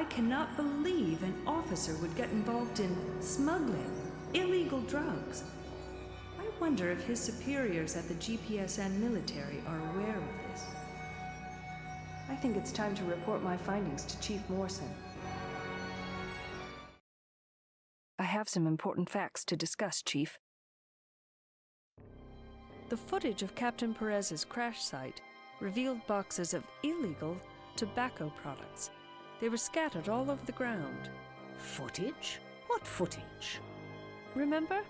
I cannot believe an officer would get involved in smuggling illegal drugs. I wonder if his superiors at the GPSN military are aware of this. I think it's time to report my findings to Chief Morrison. I have some important facts to discuss, Chief. The footage of Captain Perez's crash site revealed boxes of illegal tobacco products. They were scattered all over the ground. Footage? What footage? Remember?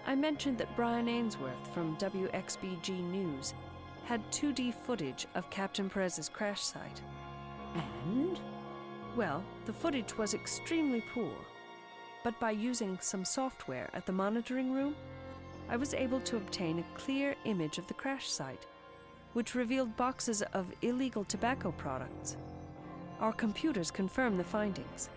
I mentioned that Brian Ainsworth from WXBG News had 2D footage of Captain Perez's crash site. And? Well, the footage was extremely poor. But by using some software at the monitoring room, I was able to obtain a clear image of the crash site, which revealed boxes of illegal tobacco products. Our computers confirmed the findings.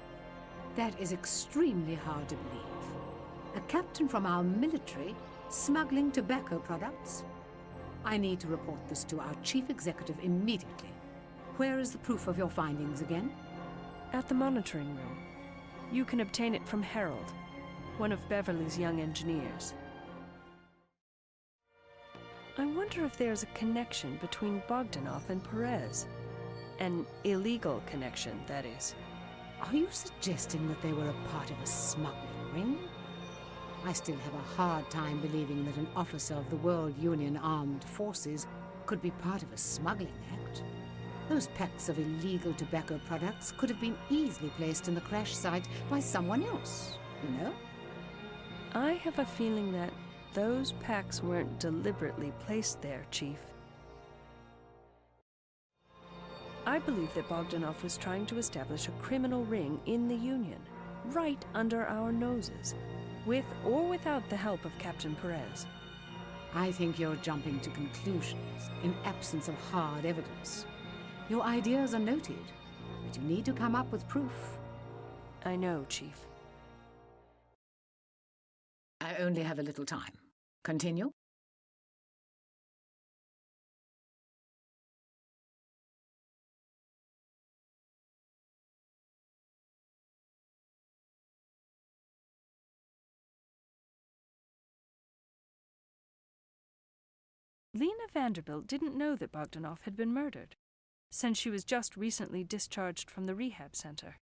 That is extremely hard to believe. A captain from our military smuggling tobacco products? I need to report this to our chief executive immediately. Where is the proof of your findings again? At the monitoring room. You can obtain it from Harold, one of Beverly's young engineers. I wonder if there's a connection between Bogdanov and Perez. An illegal connection, that is. Are you suggesting that they were a part of a smuggling ring? I still have a hard time believing that an officer of the World Union Armed Forces could be part of a smuggling act. Those packs of illegal tobacco products could have been easily placed in the crash site by someone else, you know? I have a feeling that those packs weren't deliberately placed there, Chief. I believe that Bogdanov was trying to establish a criminal ring in the Union, right under our noses, with or without the help of Captain Perez. I think you're jumping to conclusions in absence of hard evidence. Your ideas are noted, but you need to come up with proof. I know, Chief. I only have a little time. Continue. Lena Vanderbilt didn't know that Bogdanov had been murdered, since she was just recently discharged from the rehab center.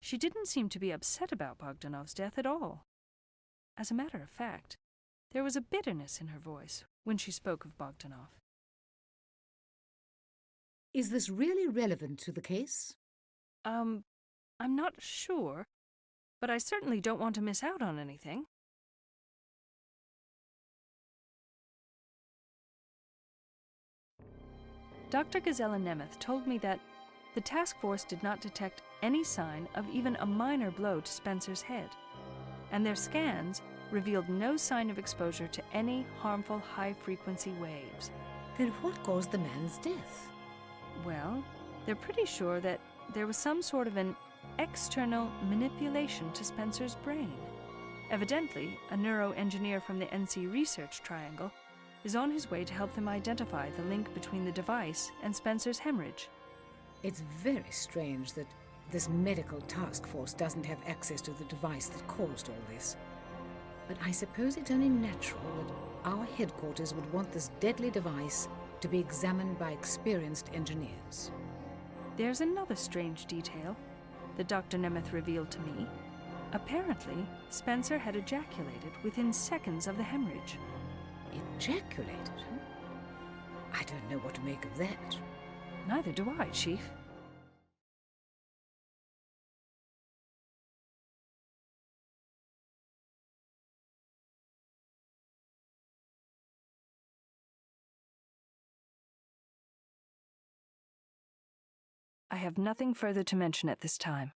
She didn't seem to be upset about Bogdanov's death at all. As a matter of fact, there was a bitterness in her voice when she spoke of Bogdanov. Is this really relevant to the case? I'm not sure, but I certainly don't want to miss out on anything. Dr. Gazella Nemeth told me that the task force did not detect any sign of even a minor blow to Spencer's head, and their scans revealed no sign of exposure to any harmful high-frequency waves. Then what caused the man's death? Well, they're pretty sure that there was some sort of an external manipulation to Spencer's brain. Evidently, a neuroengineer from the NC Research Triangle is on his way to help them identify the link between the device and Spencer's hemorrhage. It's very strange that this medical task force doesn't have access to the device that caused all this. But I suppose it's only natural that our headquarters would want this deadly device to be examined by experienced engineers. There's another strange detail that Dr. Nemeth revealed to me. Apparently, Spencer had ejaculated within seconds of the hemorrhage. Ejaculated? Huh? I don't know what to make of that. Neither do I, Chief. I have nothing further to mention at this time.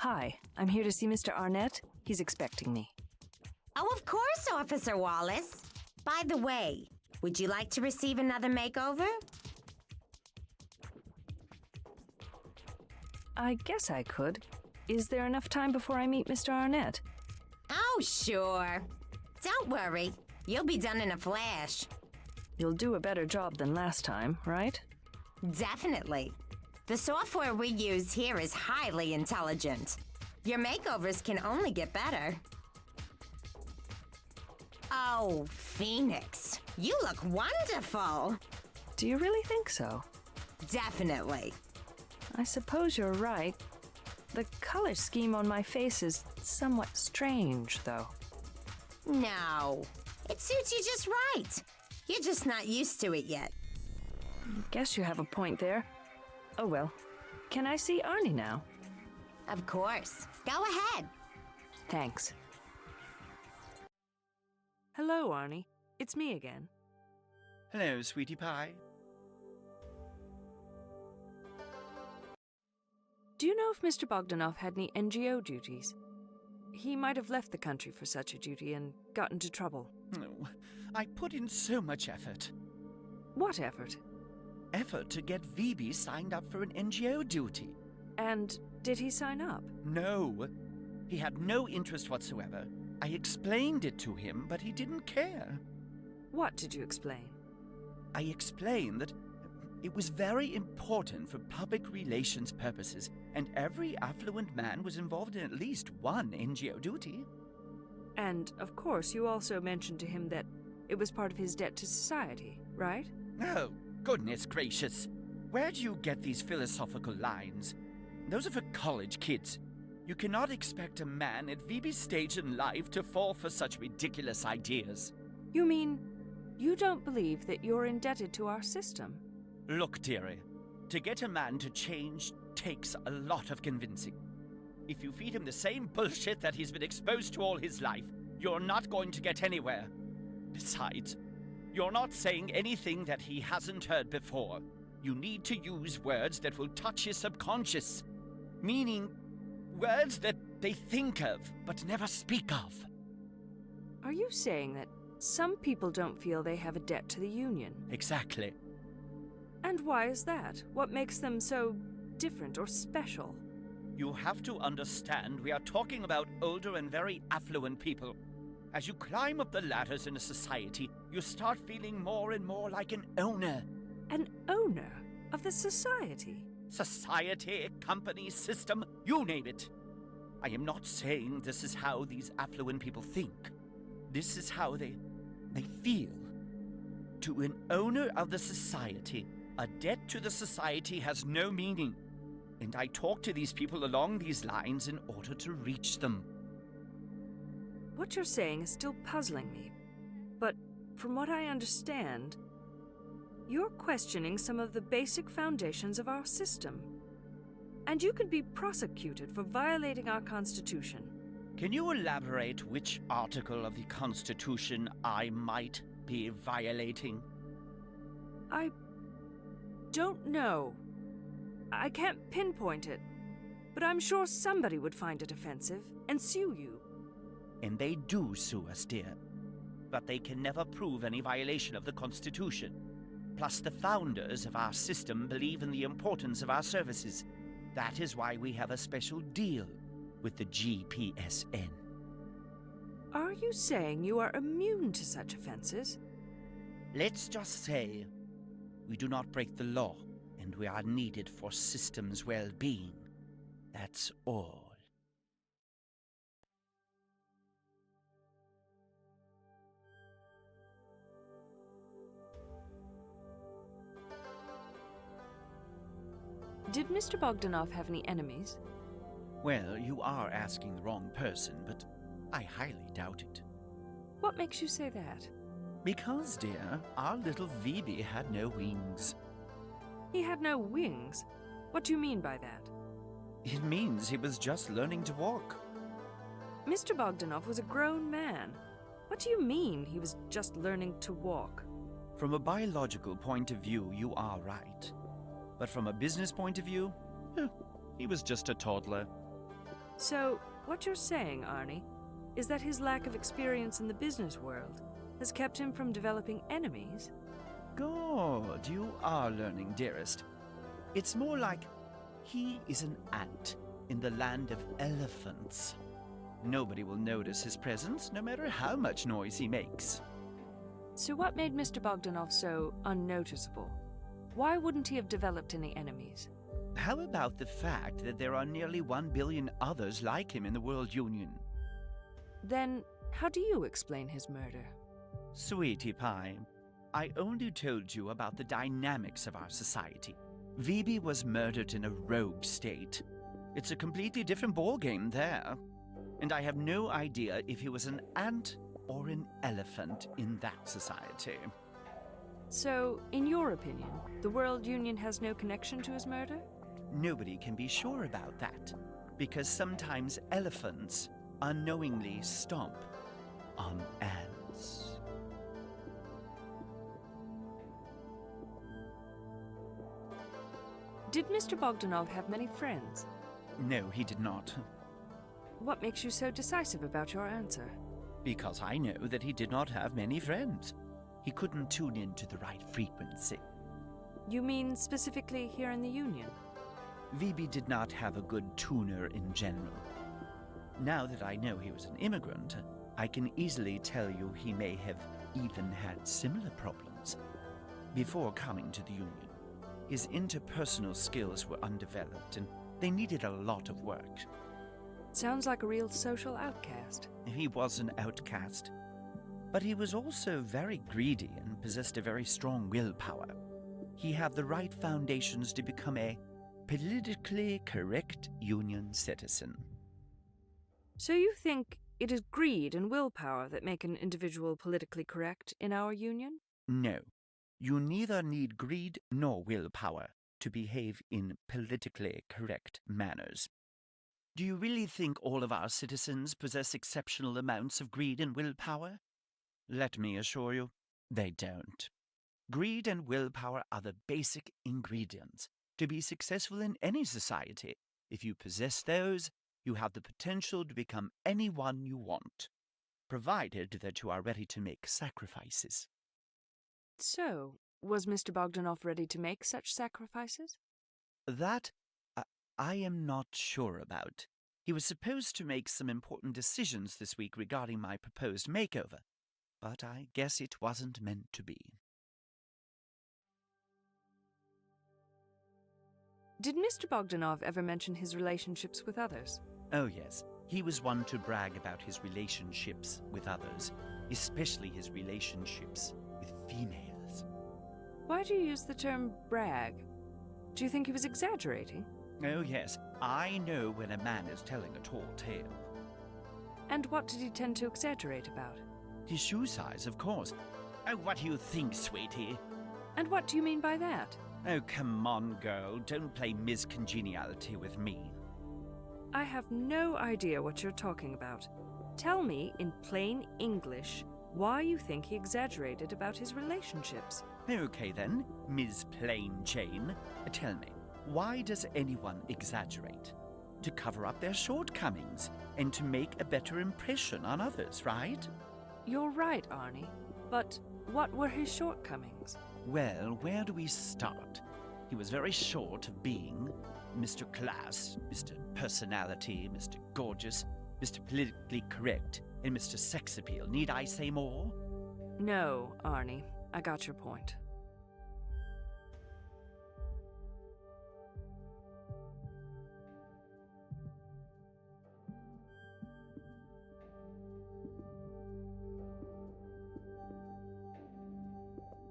Hi, I'm here to see Mr. Arnett. He's expecting me. Oh, of course, Officer Wallace. By the way, would you like to receive another makeover? I guess I could. Is there enough time before I meet Mr. Arnett? Oh, sure. Don't worry. You'll be done in a flash. You'll do a better job than last time, right? Definitely. The software we use here is highly intelligent. Your makeovers can only get better. Oh, Phoenix, you look wonderful. Do you really think so? Definitely. I suppose you're right. The color scheme on my face is somewhat strange, though. No, it suits you just right. You're just not used to it yet. Guess you have a point there. Oh well. Can I see Arnie now? Of course. Go ahead. Thanks. Hello, Arnie. It's me again. Hello, sweetie pie. Do you know if Mr. Bogdanov had any NGO duties? He might have left the country for such a duty and got into trouble. Oh, I put in so much effort. What effort? Effort to get Phoebe signed up for an NGO duty. And did he sign up? No. He had no interest whatsoever. I explained it to him, but he didn't care. What did you explain? I explained that it was very important for public relations purposes, and every affluent man was involved in at least one NGO duty. And, of course, you also mentioned to him that it was part of his debt to society, right? Oh, goodness gracious. Where do you get these philosophical lines? Those are for college kids. You cannot expect a man at Phoebe's stage in life to fall for such ridiculous ideas. You mean you don't believe that you're indebted to our system? Look, dearie, to get a man to change takes a lot of convincing. If you feed him the same bullshit that he's been exposed to all his life, you're not going to get anywhere. Besides, you're not saying anything that he hasn't heard before. You need to use words that will touch his subconscious. Meaning, words that they think of but never speak of. Are you saying that some people don't feel they have a debt to the Union? Exactly. And why is that? What makes them so different or special? You have to understand we are talking about older and very affluent people. As you climb up the ladders in a society, you start feeling more and more like an owner. An owner of the society? Society, company, system, you name it. I am not saying this is how these affluent people think. This is how they feel. To an owner of the society, a debt to the society has no meaning. And I talk to these people along these lines in order to reach them. What you're saying is still puzzling me. But from what I understand, you're questioning some of the basic foundations of our system. And you could be prosecuted for violating our Constitution. Can you elaborate which article of the Constitution I might be violating? I don't know. I can't pinpoint it. But I'm sure somebody would find it offensive and sue you. And they do sue us, dear. But they can never prove any violation of the Constitution. Plus, the founders of our system believe in the importance of our services. That is why we have a special deal with the GPSN. Are you saying you are immune to such offenses? Let's just say we do not break the law, and we are needed for system's well-being. That's all. Did Mr. Bogdanov have any enemies? Well, you are asking the wrong person, but I highly doubt it. What makes you say that? Because, dear, our little Phoebe had no wings. He had no wings? What do you mean by that? It means he was just learning to walk. Mr. Bogdanov was a grown man. What do you mean he was just learning to walk? From a biological point of view, you are right. But from a business point of view, he was just a toddler. So, what you're saying, Arnie, is that his lack of experience in the business world has kept him from developing enemies? Good, you are learning, dearest. It's more like he is an ant in the land of elephants. Nobody will notice his presence, no matter how much noise he makes. So what made Mr. Bogdanov so unnoticeable? Why wouldn't he have developed any enemies? How about the fact that there are nearly 1 billion others like him in the World Union? Then, how do you explain his murder? Sweetie pie, I only told you about the dynamics of our society. Vibi was murdered in a rogue state. It's a completely different ballgame there. And I have no idea if he was an ant or an elephant in that society. So, in your opinion, the World Union has no connection to his murder? Nobody can be sure about that, because sometimes elephants unknowingly stomp on ants. Did Mr. Bogdanov have many friends? No, he did not. What makes you so decisive about your answer? Because I know that he did not have many friends. He couldn't tune into the right frequency. You mean specifically here in the Union? Vibi did not have a good tuner in general. Now that I know he was an immigrant, I can easily tell you he may have even had similar problems. Before coming to the Union, his interpersonal skills were undeveloped and they needed a lot of work. Sounds like a real social outcast. He was an outcast, but he was also very greedy and possessed a very strong willpower. He had the right foundations to become a politically correct Union citizen. So you think it is greed and willpower that make an individual politically correct in our Union? No, you neither need greed nor willpower to behave in politically correct manners. Do you really think all of our citizens possess exceptional amounts of greed and willpower? Let me assure you, they don't. Greed and willpower are the basic ingredients to be successful in any society. If you possess those, you have the potential to become anyone you want, provided that you are ready to make sacrifices. So, was Mr. Bogdanov ready to make such sacrifices? That I am not sure about. He was supposed to make some important decisions this week regarding my proposed makeover, but I guess it wasn't meant to be. Did Mr. Bogdanov ever mention his relationships with others? Oh yes, he was one to brag about his relationships with others, especially his relationships with females. Why do you use the term brag? Do you think he was exaggerating? Oh yes, I know when a man is telling a tall tale. And what did he tend to exaggerate about? His shoe size, of course. Oh, what do you think, sweetie? And what do you mean by that? Oh, come on, girl. Don't play Ms. Congeniality with me. I have no idea what you're talking about. Tell me, in plain English, why you think he exaggerated about his relationships. Okay then, Ms. Plain Jane. Tell me, why does anyone exaggerate? To cover up their shortcomings and to make a better impression on others, right? You're right, Arnie. But what were his shortcomings? Well, where do we start? He was very short of being Mr. Class, Mr. Personality, Mr. Gorgeous, Mr. Politically Correct, and Mr. Sex Appeal. Need I say more? No, Arnie. I got your point.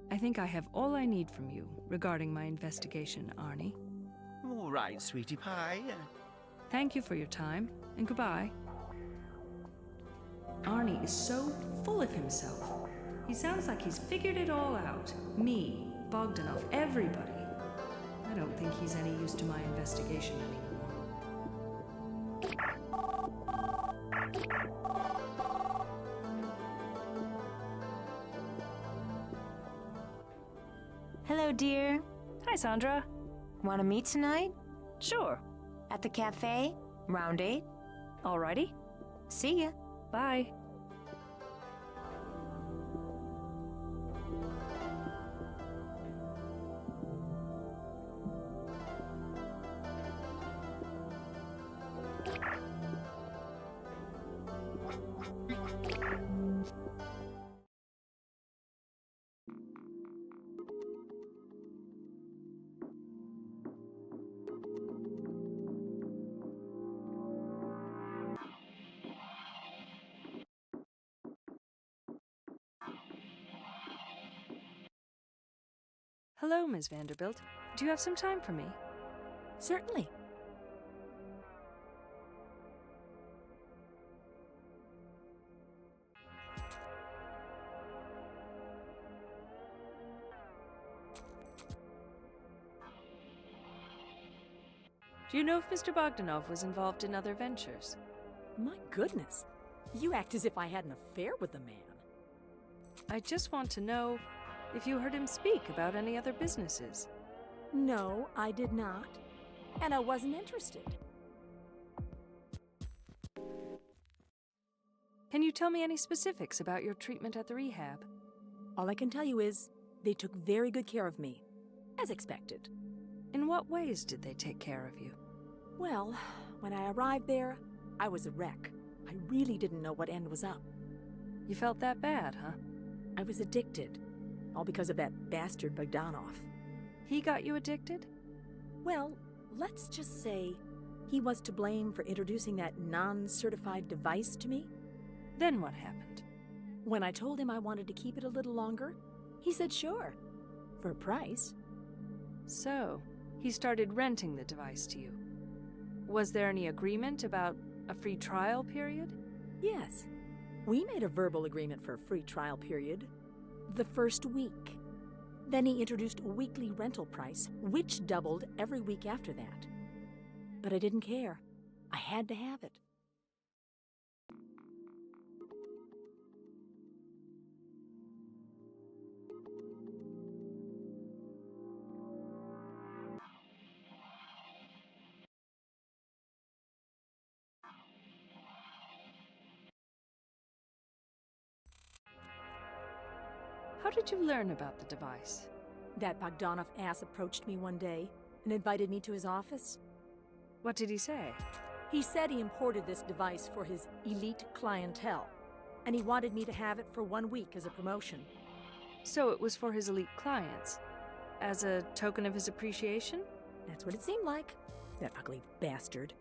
I think I have all I need from you regarding my investigation, Arnie. All right, sweetie pie. Thank you for your time, and goodbye. Arnie is so full of himself. He sounds like he's figured it all out. Me, Bogdanov, everybody. I don't think he's any use to my investigation anymore. Hello, dear. Hi, Sandra. Want to meet tonight? Sure. At the cafe? Round 8? Alrighty. See ya. Bye. Hello, Ms. Vanderbilt. Do you have some time for me? Certainly. Do you know if Mr. Bogdanov was involved in other ventures? My goodness. You act as if I had an affair with the man. I just want to know if you heard him speak about any other businesses. No, I did not. And I wasn't interested. Can you tell me any specifics about your treatment at the rehab? All I can tell you is they took very good care of me, as expected. In what ways did they take care of you? Well, when I arrived there, I was a wreck. I really didn't know what end was up. You felt that bad, huh? I was addicted, all because of that bastard Bogdanov. He got you addicted? Well, let's just say he was to blame for introducing that non-certified device to me. Then what happened? When I told him I wanted to keep it a little longer, he said sure, for a price. So, he started renting the device to you. Was there any agreement about a free trial period? Yes. We made a verbal agreement for a free trial period. The first week. Then he introduced a weekly rental price, which doubled every week after that. But I didn't care. I had to have it. How did you learn about the device? That Bogdanov ass approached me one day and invited me to his office. What did he say? He said he imported this device for his elite clientele, and he wanted me to have it for 1 week as a promotion. So it was for his elite clients, as a token of his appreciation? That's what it seemed like. That ugly bastard.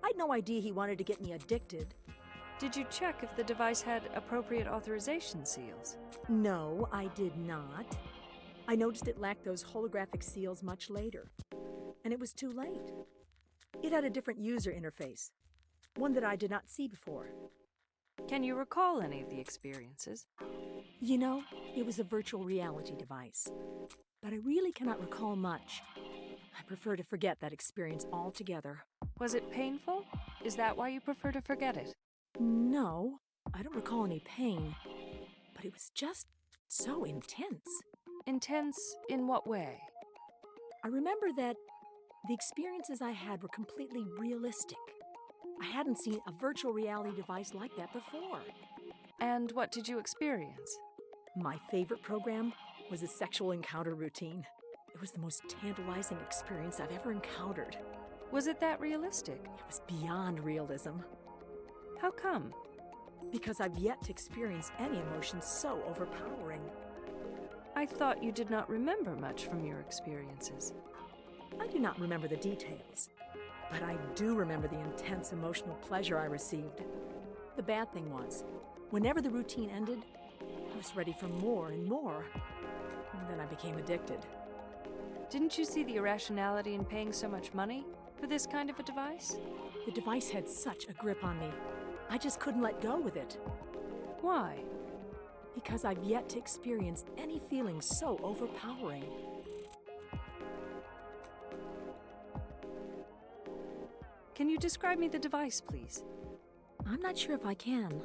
I'd no idea he wanted to get me addicted. Did you check if the device had appropriate authorization seals? No, I did not. I noticed it lacked those holographic seals much later. And it was too late. It had a different user interface, one that I did not see before. Can you recall any of the experiences? You know, it was a virtual reality device. But I really cannot recall much. I prefer to forget that experience altogether. Was it painful? Is that why you prefer to forget it? No, I don't recall any pain. But it was just so intense. Intense in what way? I remember that the experiences I had were completely realistic. I hadn't seen a virtual reality device like that before. And what did you experience? My favorite program was a sexual encounter routine. It was the most tantalizing experience I've ever encountered. Was it that realistic? It was beyond realism. How come? Because I've yet to experience any emotion so overpowering. I thought you did not remember much from your experiences. I do not remember the details, but I do remember the intense emotional pleasure I received. The bad thing was, whenever the routine ended, I was ready for more and more. And then I became addicted. Didn't you see the irrationality in paying so much money for this kind of a device? The device had such a grip on me. I just couldn't let go with it. Why? Because I've yet to experience any feeling so overpowering. Can you describe me the device, please? I'm not sure if I can.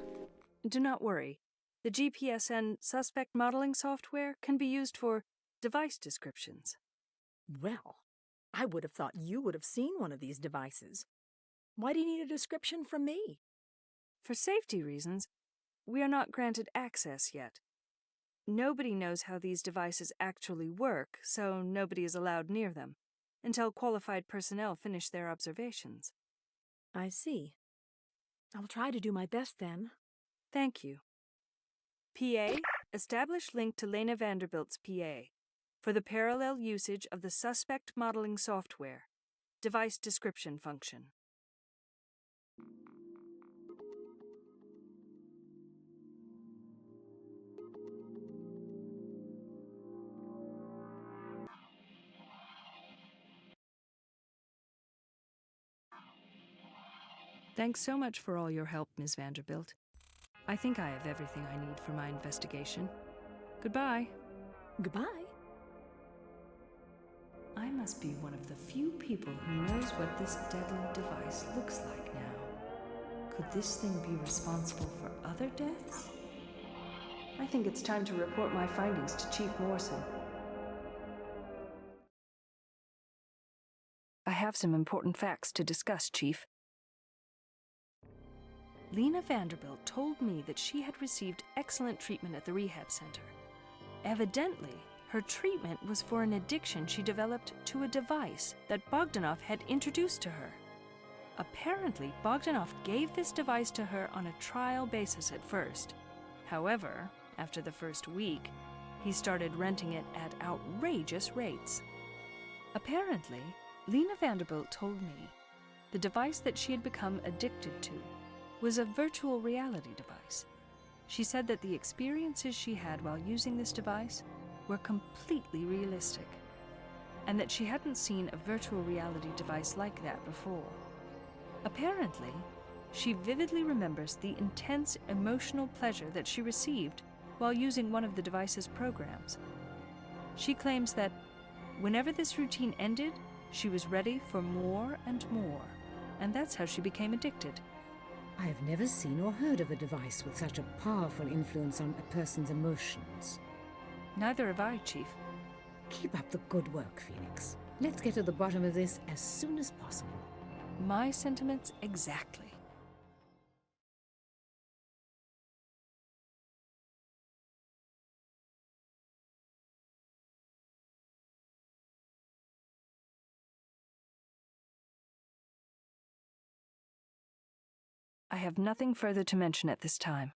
Do not worry. The GPSN suspect modeling software can be used for device descriptions. Well, I would have thought you would have seen one of these devices. Why do you need a description from me? For safety reasons, we are not granted access yet. Nobody knows how these devices actually work, so nobody is allowed near them until qualified personnel finish their observations. I see. I'll try to do my best then. Thank you. PA, establish link to Lena Vanderbilt's PA for the parallel usage of the suspect modeling software. Device description function. Thanks so much for all your help, Ms. Vanderbilt. I think I have everything I need for my investigation. Goodbye. Goodbye. I must be one of the few people who knows what this deadly device looks like now. Could this thing be responsible for other deaths? I think it's time to report my findings to Chief Morrison. I have some important facts to discuss, Chief. Lena Vanderbilt told me that she had received excellent treatment at the rehab center. Evidently, her treatment was for an addiction she developed to a device that Bogdanov had introduced to her. Apparently, Bogdanov gave this device to her on a trial basis at first. However, after the first week, he started renting it at outrageous rates. Apparently, Lena Vanderbilt told me the device that she had become addicted to was a virtual reality device. She said that the experiences she had while using this device were completely realistic, and that she hadn't seen a virtual reality device like that before. Apparently, she vividly remembers the intense emotional pleasure that she received while using one of the device's programs. She claims that whenever this routine ended, she was ready for more and more, and that's how she became addicted. I have never seen or heard of a device with such a powerful influence on a person's emotions. Neither have I, Chief. Keep up the good work, Phoenix. Let's get to the bottom of this as soon as possible. My sentiments exactly. I have nothing further to mention at this time.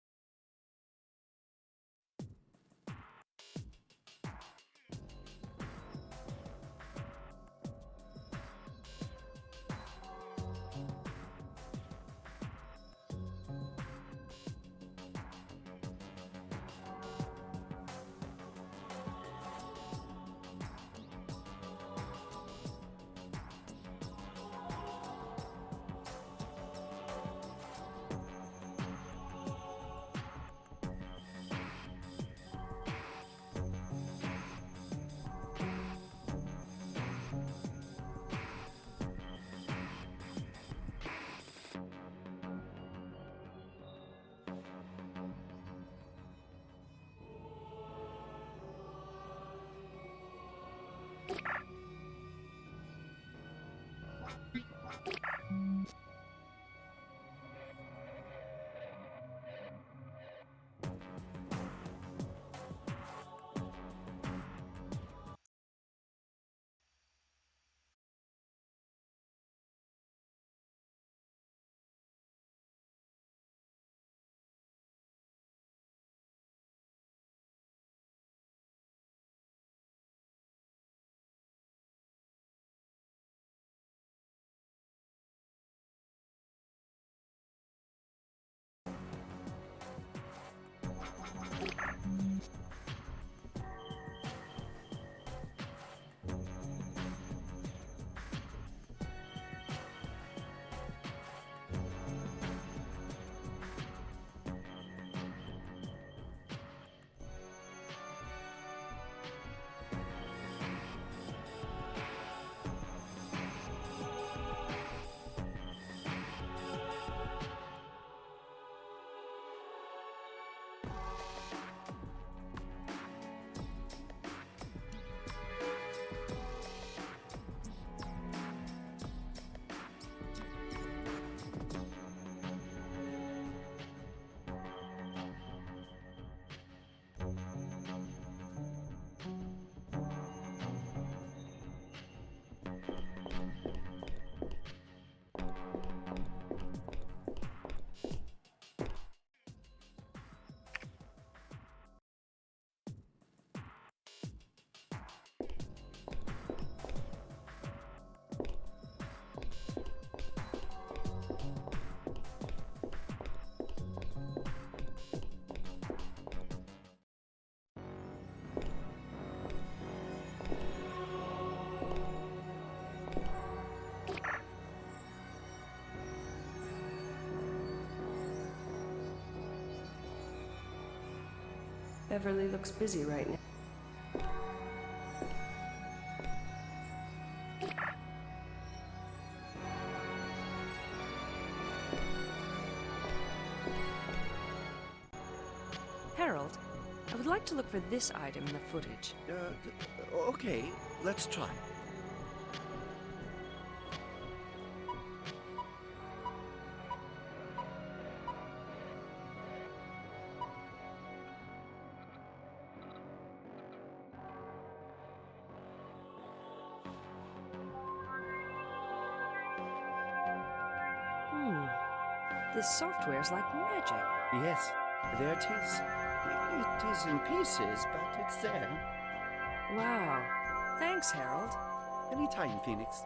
Beverly looks busy right now. Harold, I would like to look for this item in the footage. Okay, let's try. This software's like magic. Yes, there it is. It is in pieces, but it's there. Wow. Thanks, Harold. Anytime, Phoenix.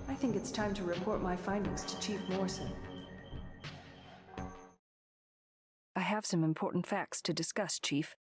I think it's time to report my findings to Chief Morrison. I have some important facts to discuss, Chief.